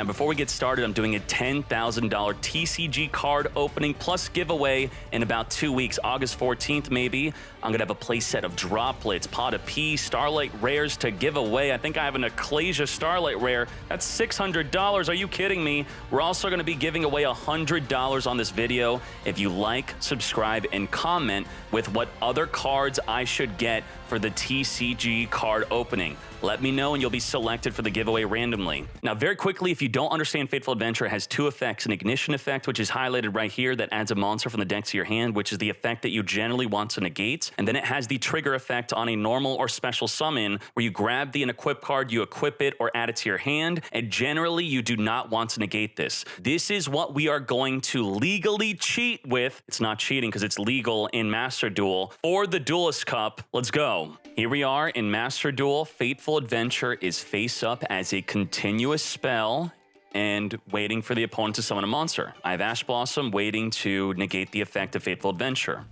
Now, before we get started, I'm doing a $10,000 TCG card opening plus giveaway in about 2 weeks, August 14th maybe. I'm gonna have a playset of droplets, pot of pea, Starlight rares to give away. I think I have an Ecclesia Starlight rare. That's $600. Are you kidding me? We're also gonna be giving away $100 on this video if you like, subscribe, and comment with what other cards I should get for the TCG card opening. Let me know and you'll be selected for the giveaway randomly. Now, very quickly, if you don't understand Fateful Adventure, it has two effects: an ignition effect, which is highlighted right here, that adds a monster from the deck to your hand, which is the effect that you generally want to negate. And then it has the trigger effect on a normal or special summon, where you grab the unequipped card, you equip it or add it to your hand, and generally you do not want to negate this. This is what we are going to legally cheat with. It's not cheating because it's legal in Master Duel for the Duelist Cup. Let's go. Here we are in Master Duel. Fateful Adventure is face up as a continuous spell and waiting for the opponent to summon a monster. I have Ash Blossom waiting to negate the effect of Fateful Adventure.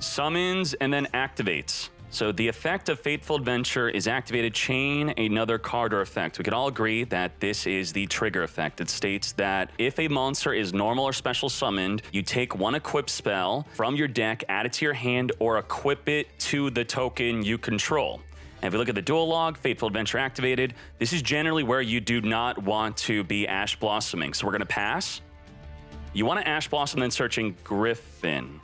Summons and then activates. So the effect of Fateful Adventure is activated, chain another card or effect. We could all agree that this is the trigger effect. It states that if a monster is normal or special summoned, you take one equipped spell from your deck, add it to your hand, or equip it to the token you control. And if we look at the duel log, Fateful Adventure activated. This is generally where you do not want to be Ash Blossoming. So we're gonna pass. You wanna Ash Blossom, then searching Griffin.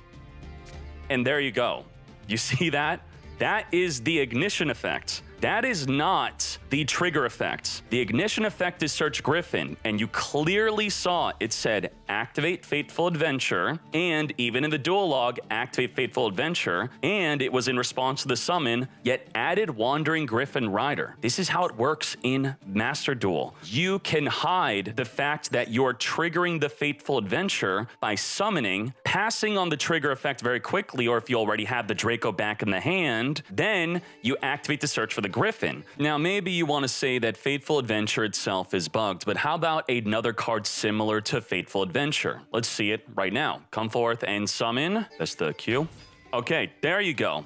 And there you go. You see that? That is the ignition effect. That is not the trigger effect. The ignition effect is search Griffin, and you clearly saw it said activate Fateful Adventure, and even in the duel log, activate Fateful Adventure, and it was in response to the summon, yet added Wandering Griffin Rider. This is how it works in Master Duel. You can hide the fact that you're triggering the Fateful Adventure by summoning, passing on the trigger effect very quickly, or if you already have the Draco back in the hand, then you activate the search for the Griffin. Now, maybe you want to say that Fateful Adventure itself is bugged, but how about another card similar to Fateful Adventure? Let's see it right now. Come forth and summon. That's the cue. Okay, there you go.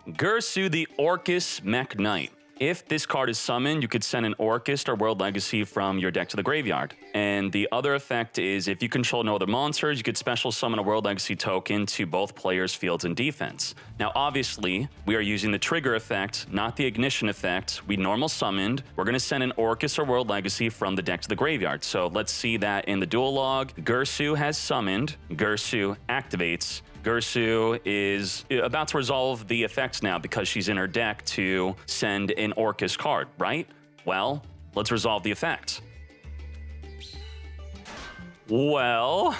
Gursu the Orcus Mech Knight. If this card is summoned, you could send an Orcust or World Legacy from your deck to the graveyard. And the other effect is if you control no other monsters, you could special summon a World Legacy token to both players' fields and defense. Now, obviously, we are using the trigger effect, not the ignition effect. We normal summoned. We're going to send an Orcust or World Legacy from the deck to the graveyard. So let's see that in the duel log. Gursu has summoned. Gursu activates. Gursu is about to resolve the effects now because she's in her deck to send an Orcus card, right? Well, let's resolve the effect. Well,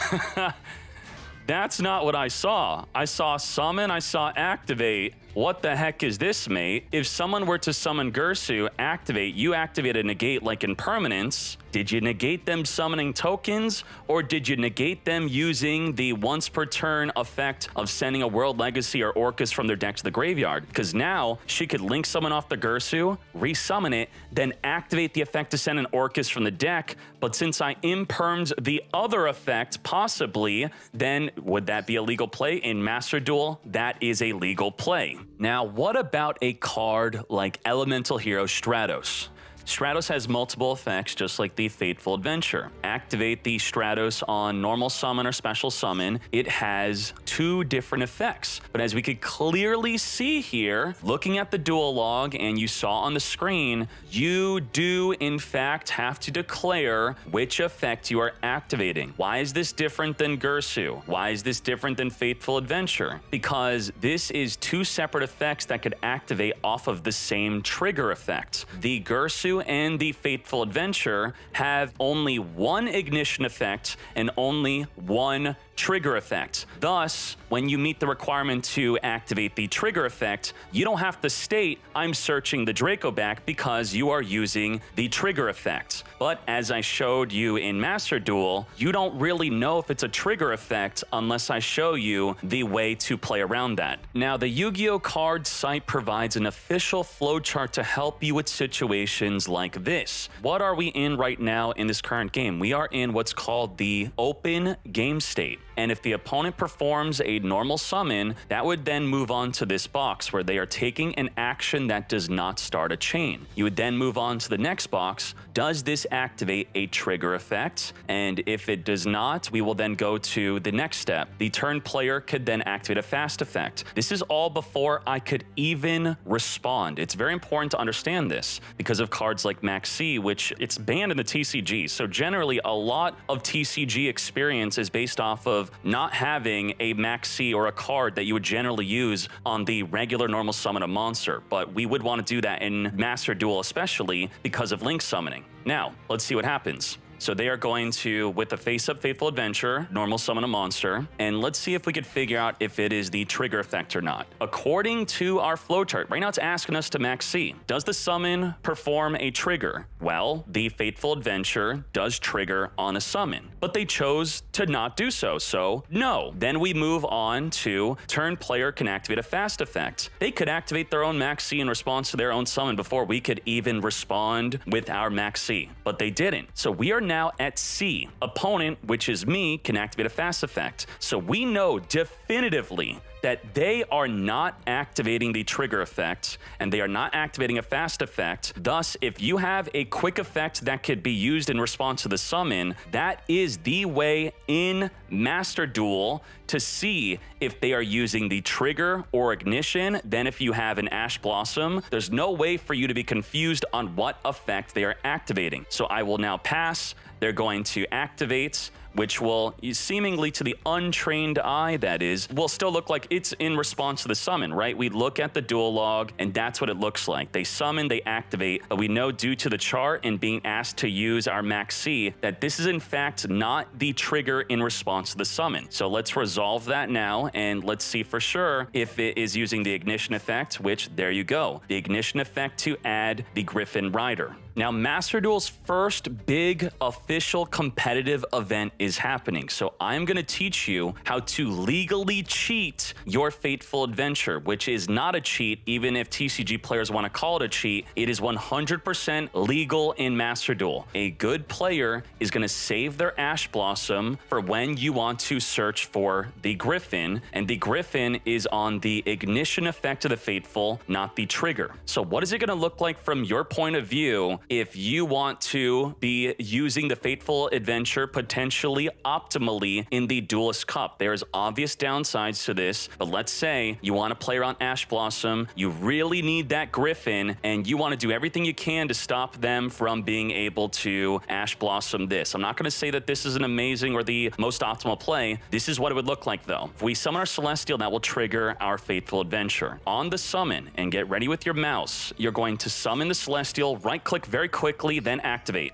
that's not what I saw. I saw summon, I saw activate. What the heck is this, mate? If someone were to summon Gursu, activate, you activated negate like in permanence. Did you negate them summoning tokens, or did you negate them using the once per turn effect of sending a World Legacy or Orcus from their deck to the graveyard? Because now she could link summon off the Gursu, resummon it, then activate the effect to send an Orcus from the deck. But since I impermed the other effect, possibly, then would that be a legal play? In Master Duel, that is a legal play. Now, what about a card like Elemental Hero Stratos? Stratos has multiple effects, just like the Fateful Adventure. Activate the Stratos on normal summon or special summon. It has two different effects. But as we could clearly see here, looking at the duel log, and you saw on the screen, you do in fact have to declare which effect you are activating. Why is this different than Gursu? Why is this different than Fateful Adventure? Because this is two separate effects that could activate off of the same trigger effect. The Gursu and the Fateful Adventure have only one ignition effect and only one trigger effect. Thus, when you meet the requirement to activate the trigger effect, you don't have to state, I'm searching the Draco back, because you are using the trigger effect. But as I showed you in Master Duel, you don't really know if it's a trigger effect unless I show you the way to play around that. Now, the Yu-Gi-Oh! Card site provides an official flowchart to help you with situations like this. What are we in right now in this current game? We we are in what's called the open game state. And if the opponent performs a normal summon, that would then move on to this box where they are taking an action that does not start a chain. You would then move on to the next box. Does this activate a trigger effect? And if it does not, we will then go to the next step. The turn player could then activate a fast effect. This is all before I could even respond. It's very important to understand this because of cards like Maxi, which it's banned in the TCG. So generally, a lot of TCG experience is based off of not having a Maxi or a card that you would generally use on the regular normal summon a monster. But we would want to do that in Master Duel, especially because of link summoning. Now, let's see what happens. So they are going to, with the face-up Faithful Adventure, normal summon a monster, and let's see if we could figure out if it is the trigger effect or not. According to our flowchart, right now it's asking us to max C. Does the summon perform a trigger? Well, the Faithful Adventure does trigger on a summon, but they chose to not do so, so no. Then we move on to turn player can activate a fast effect. They could activate their own max C in response to their own summon before we could even respond with our max C, but they didn't. So we are now at C. Opponent, which is me, can activate a fast effect. So we know definitively that they are not activating the trigger effect and they are not activating a fast effect. Thus, if you have a quick effect that could be used in response to the summon, that is the way in Master Duel to see if they are using the trigger or ignition. Then if you have an Ash Blossom, there's no way for you to be confused on what effect they are activating. So I will now pass. They're going to activate, which will, seemingly to the untrained eye, that is, will still look like it's in response to the summon, right? We look at the duel log, and that's what it looks like. They summon, they activate, but we know due to the chart and being asked to use our max C that this is in fact not the trigger in response to the summon. So let's resolve that now, and let's see for sure if it is using the ignition effect, which there you go. The ignition effect to add the Griffin Rider. Now, Master Duel's first big official competitive event is happening. So I'm going to teach you how to legally cheat your Faithful Adventure, which is not a cheat, even if TCG players want to call it a cheat. It is 100% legal in Master Duel. A good player is going to save their Ash Blossom for when you want to search for the Griffin, and the Griffin is on the ignition effect of the Faithful, not the trigger. So what is it going to look like from your point of view if you want to be using the Faithful Adventure potentially optimally in the Duelist Cup? There's obvious downsides to this, but let's say you want to play around Ash Blossom, you really need that Griffin, and you want to do everything you can to stop them from being able to Ash Blossom this. I'm not going to say that this is an amazing or the most optimal play. This is what it would look like though. If we summon our Celestial, that will trigger our Faithful Adventure. On the summon, and get ready with your mouse, you're going to summon the Celestial, right-click very quickly, then activate.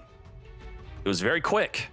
It was very quick.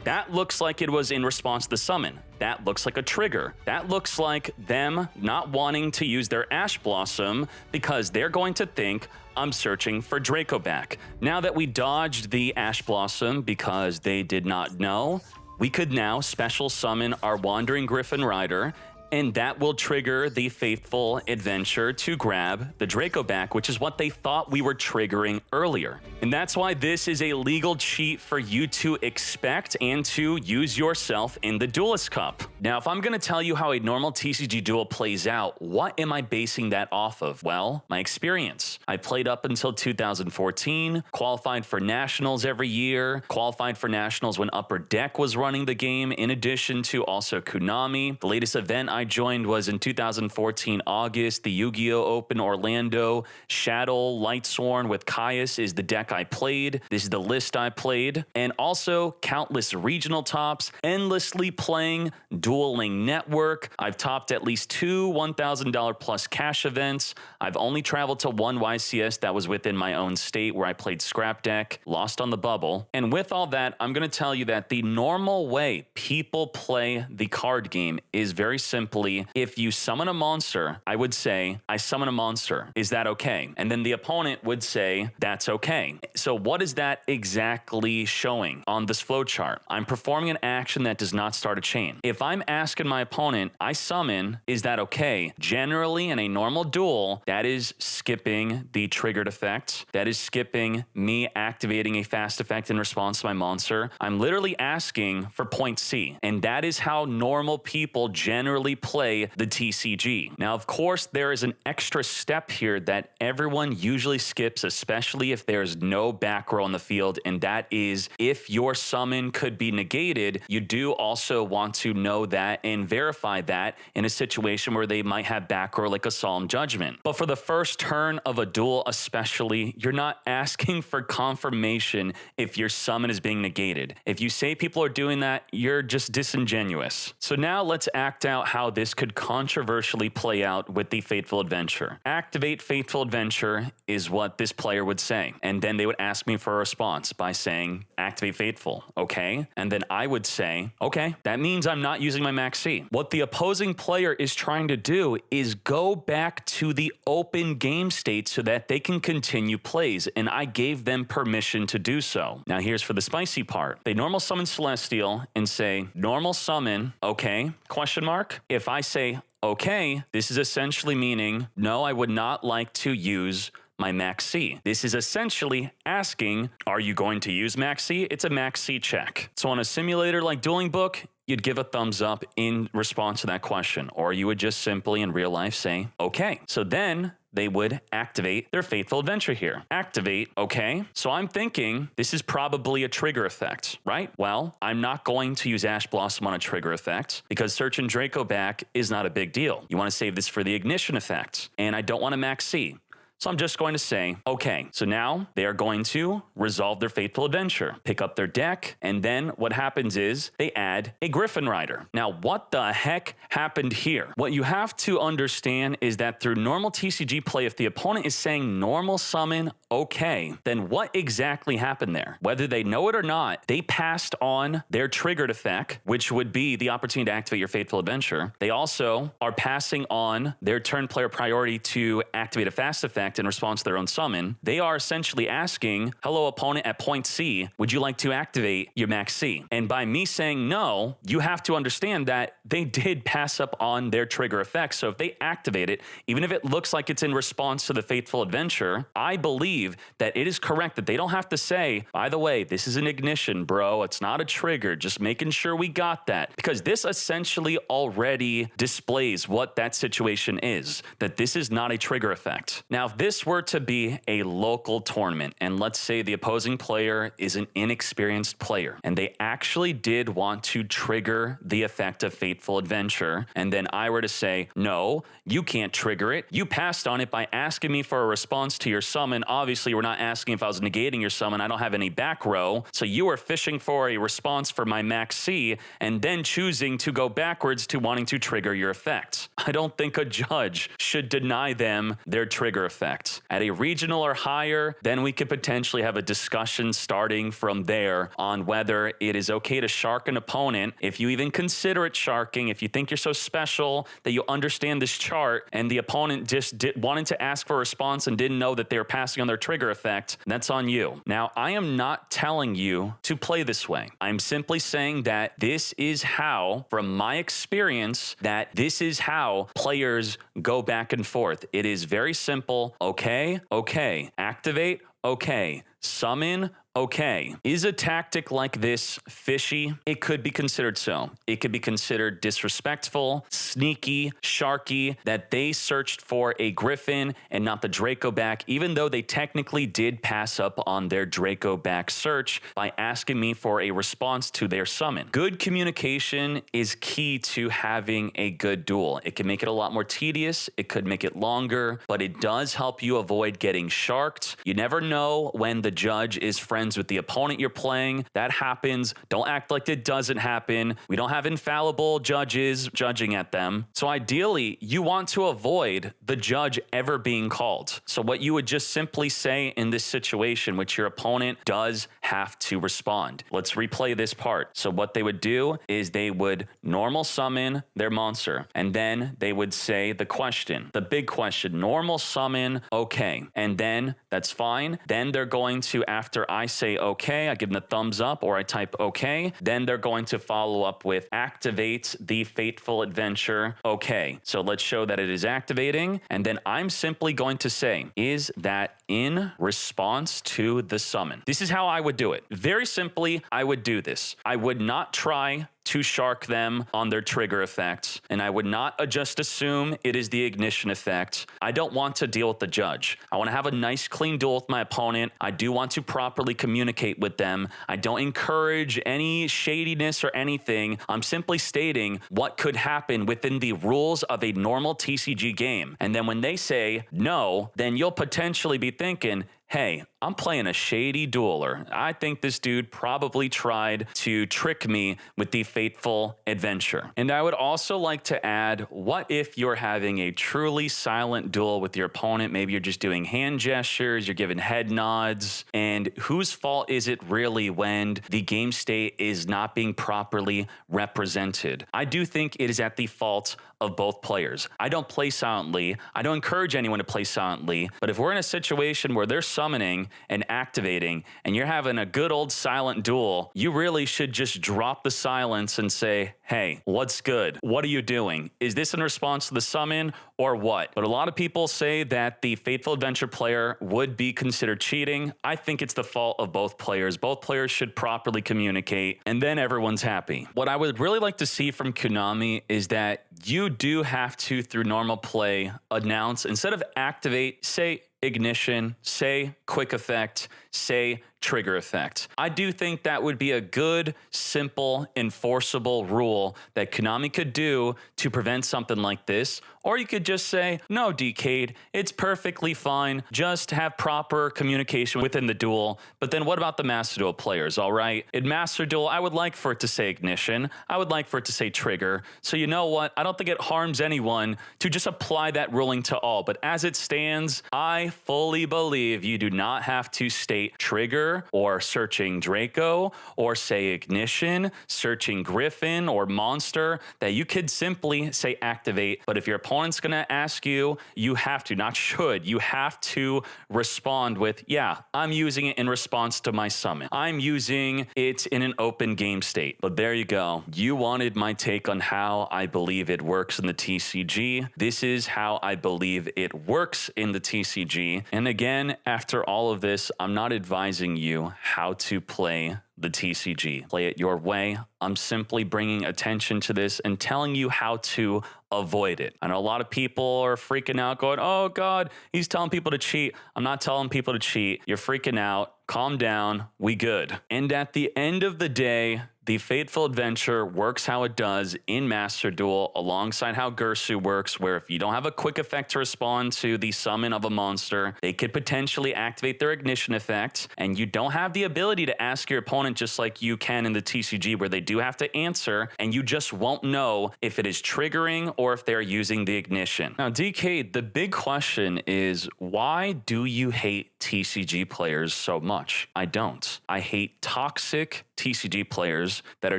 That looks like it was in response to the summon. That looks like a trigger. That looks like them not wanting to use their Ash Blossom because they're going to think I'm searching for Draco back. Now that we dodged the Ash Blossom because they did not know, we could now special summon our Wandering Griffin Rider, and that will trigger the Faithful Adventure to grab the Draco back, which is what they thought we were triggering earlier. And that's why this is a legal cheat for you to expect and to use yourself in the Duelist Cup. Now, if I'm going to tell you how a normal TCG duel plays out, what am I basing that off of? Well, my experience. I played up until 2014, qualified for Nationals every year, qualified for Nationals when Upper Deck was running the game, in addition to also Konami. The latest event I joined was in 2014 August, the Yu-Gi-Oh! Open Orlando. Shadow Lightsworn with Caius is the deck I played. This is the list I played. And also countless regional tops, endlessly playing Dueling Network. I've topped at least 2 $1,000 plus cash events. I've only traveled to 1 YCS that was within my own state where I played Scrap Deck, lost on the bubble. And with all that, I'm going to tell you that the normal way people play the card game is very simple. simply, if you summon a monster, I would say, I summon a monster. Is that okay? And then the opponent would say, that's okay. So what is that exactly showing on this flowchart? I'm performing an action that does not start a chain. If I'm asking my opponent, I summon, is that okay? Generally, in a normal duel, that is skipping the triggered effect. That is skipping me activating a fast effect in response to my monster. I'm literally asking for point C, and that is how normal people generally play the TCG. Now, of course, there is an extra step here that everyone usually skips, especially if there's no back row on the field, and that is if your summon could be negated, you do also want to know that and verify that in a situation where they might have back row like a Solemn Judgment. But for the first turn of a duel especially, you're not asking for confirmation if your summon is being negated. If you say people are doing that, you're just disingenuous. So now let's act out how this could controversially play out with the Fateful Adventure. Activate Fateful Adventure is what this player would say. And then they would ask me for a response by saying, activate Fateful, okay? And then I would say, okay, that means I'm not using my max C. What the opposing player is trying to do is go back to the open game state so that they can continue plays, and I gave them permission to do so. Now here's for the spicy part. They normal summon Celestial and say, normal summon, okay, question mark. If I say, okay, this is essentially meaning, no, I would not like to use my max C. This is essentially asking, are you going to use max C? It's a max C check. So on a simulator like Dueling Book, you'd give a thumbs up in response to that question, or you would just simply in real life say, okay. So then they would activate their Fateful Adventure here. Activate, okay. So I'm thinking this is probably a trigger effect, right? Well, I'm not going to use Ash Blossom on a trigger effect because searching Draco back is not a big deal. You want to save this for the ignition effect, and I don't want to max C. So I'm just going to say, okay, so now they are going to resolve their Fateful Adventure, pick up their deck, and then what happens is they add a Griffin Rider. Now, what the heck happened here? What you have to understand is that through normal TCG play, if the opponent is saying normal summon, okay, then what exactly happened there? Whether they know it or not, they passed on their triggered effect, which would be the opportunity to activate your Fateful Adventure. They also are passing on their turn player priority to activate a fast effect in response to their own summon. They are essentially asking, hello opponent at point C, would you like to activate your max C? And by me saying no, you have to understand that they did pass up on their trigger effect. So if they activate it, even if it looks like it's in response to the Fateful Adventure, I believe that it is correct that they don't have to say, by the way, this is an ignition, bro. It's not a trigger. Just making sure we got that. Because this essentially already displays what that situation is, that this is not a trigger effect. Now, if this were to be a local tournament, and let's say the opposing player is an inexperienced player, and they actually did want to trigger the effect of Fateful Adventure, and then I were to say, no, you can't trigger it. You passed on it by asking me for a response to your summon. Obviously, we're not asking if I was negating your summon. I don't have any back row. So you are fishing for a response for my max C, and then choosing to go backwards to wanting to trigger your effect. I don't think a judge should deny them their trigger effect. At a regional or higher, then we could potentially have a discussion starting from there on whether it is okay to shark an opponent. If you even consider it sharking, if you think you're so special that you understand this chart and the opponent just wanted to ask for a response and didn't know that they were passing on their trigger effect, that's on you. Now, I am not telling you to play this way. I'm simply saying that this is how, from my experience, that this is how players go back and forth. It is very simple. Okay, okay. Activate, okay. Summon, okay. Is a tactic like this fishy? It could be considered so. It could be considered disrespectful, sneaky, sharky, that they searched for a Griffin and not the Draco back, even though they technically did pass up on their Draco back search by asking me for a response to their summon. Good communication is key to having a good duel. It can make it a lot more tedious. It could make it longer, but it does help you avoid getting sharked. You never know when the judge is friends with the opponent you're playing. That happens. Don't act like it doesn't happen. We don't have infallible judges judging at them. So ideally, you want to avoid the judge ever being called. So what you would just simply say in this situation, which your opponent does have have to respond. Let's replay this part. So what they would do is they would normal summon their monster, and then they would say the question, the big question, normal summon, okay. And then that's fine. Then they're going to, after I say okay, I give them the thumbs up or I type okay, then they're going to follow up with activate the Fateful Adventure, okay. So let's show that it is activating, and then I'm simply going to say, is that in response to the summon? This is how I would do it. Very simply, I would do this. I would not try to shark them on their trigger effects, and I would not just assume it is the ignition effect. I don't want to deal with the judge. I want to have a nice clean duel with my opponent. I do want to properly communicate with them. I don't encourage any shadiness or anything. I'm simply stating what could happen within the rules of a normal TCG game. And then when they say no, then you'll potentially be thinking, hey, I'm playing a shady dueler. I think this dude probably tried to trick me with the Fateful Adventure. And I would also like to add, what if you're having a truly silent duel with your opponent? Maybe you're just doing hand gestures, you're giving head nods, and whose fault is it really when the game state is not being properly represented? I do think it is at the fault of both players. I don't play silently. I don't encourage anyone to play silently, but if we're in a situation where they're summoning and activating and you're having a good old silent duel, you really should just drop the silence and say, hey, what's good? What are you doing? Is this in response to the summon or what? But a lot of people say that the Fateful Adventure player would be considered cheating. I think it's the fault of both players. Both players should properly communicate, and then everyone's happy. What I would really like to see from Konami is that you do have to, through normal play, announce, instead of activate, say ignition, say quick effect, say trigger effect. I do think that would be a good, simple, enforceable rule that Konami could do to prevent something like this. Or you could just say, no, Dkayed, it's perfectly fine. Just have proper communication within the duel. But then what about the Master Duel players, all right? In Master Duel, I would like for it to say ignition. I would like for it to say trigger. So you know what? I don't think it harms anyone to just apply that ruling to all. But as it stands, I fully believe you do not have to state trigger or searching Draco or say ignition, searching Griffin or monster, that you could simply say activate. But if your opponent's gonna ask you, you have to, not should, you have to respond with, yeah, I'm using it in response to my summon. I'm using it in an open game state. But there you go. You wanted my take on how I believe it works in the TCG. This is how I believe it works in the TCG. And again, after all of this, I'm not advising you how to play the TCG. Play it your way. I'm simply bringing attention to this and telling you how to avoid it. I know a lot of people are freaking out going, oh God, he's telling people to cheat. I'm not telling people to cheat. You're freaking out. Calm down. We good. And at the end of the day, the Fateful Adventure works how it does in Master Duel alongside how Gersu works, where if you don't have a quick effect to respond to the summon of a monster, they could potentially activate their ignition effect, and you don't have the ability to ask your opponent just like you can in the TCG, where they do have to answer, and you just won't know if it is triggering or if they're using the ignition. Now, Dkayed, the big question is, why do you hate TCG players so much? I don't. I hate toxic TCG players that are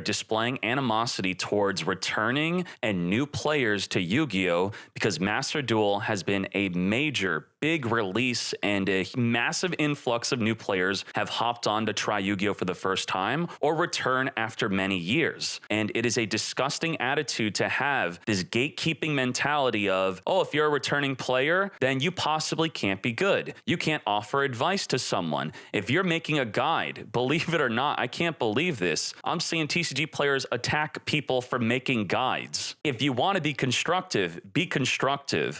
displaying animosity towards returning and new players to Yu-Gi-Oh! Because Master Duel has been a major, big release and a massive influx of new players have hopped on to try Yu-Gi-Oh! For the first time or return after many years. And it is a disgusting attitude to have, this gatekeeping mentality of, oh, if you're a returning player, then you possibly can't be good. You can't offer advice to someone. If you're making a guide, believe it or not, I can't believe this. I'm seeing TCG players attack people for making guides. If you want to be constructive,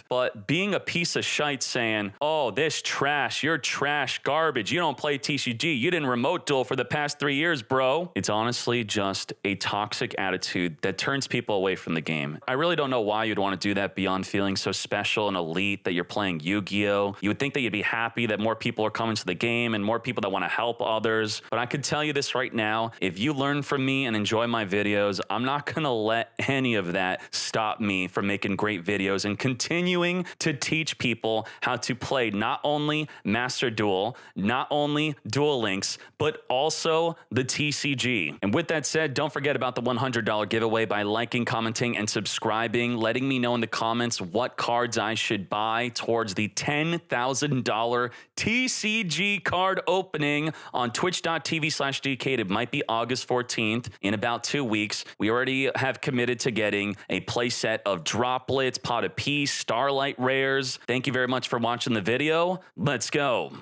but being a piece of shite saying, oh, this trash, you're trash, garbage, you don't play TCG, you didn't remote duel for the past 3 years, bro. It's honestly just a toxic attitude that turns people away from the game. I really don't know why you'd want to do that beyond feeling so special and elite that you're playing Yu-Gi-Oh! You would think that you'd be happy that more people are coming to the game and more people that want to help others. But I could tell you this right now, if you learn from me and enjoy my videos, I'm not going to let any of that stop me from making great videos and continuing to teach people how how to play not only Master Duel, not only Duel Links, but also the TCG. And with that said, don't forget about the $100 giveaway by liking, commenting, and subscribing, letting me know in the comments what cards I should buy towards the $10,000 TCG card opening on twitch.tv/Dkayed. It might be August 14th, in about 2 weeks. We already have committed to getting a playset of droplets, pot of peace, starlight rares. Thank you very much for watching the video. Let's go.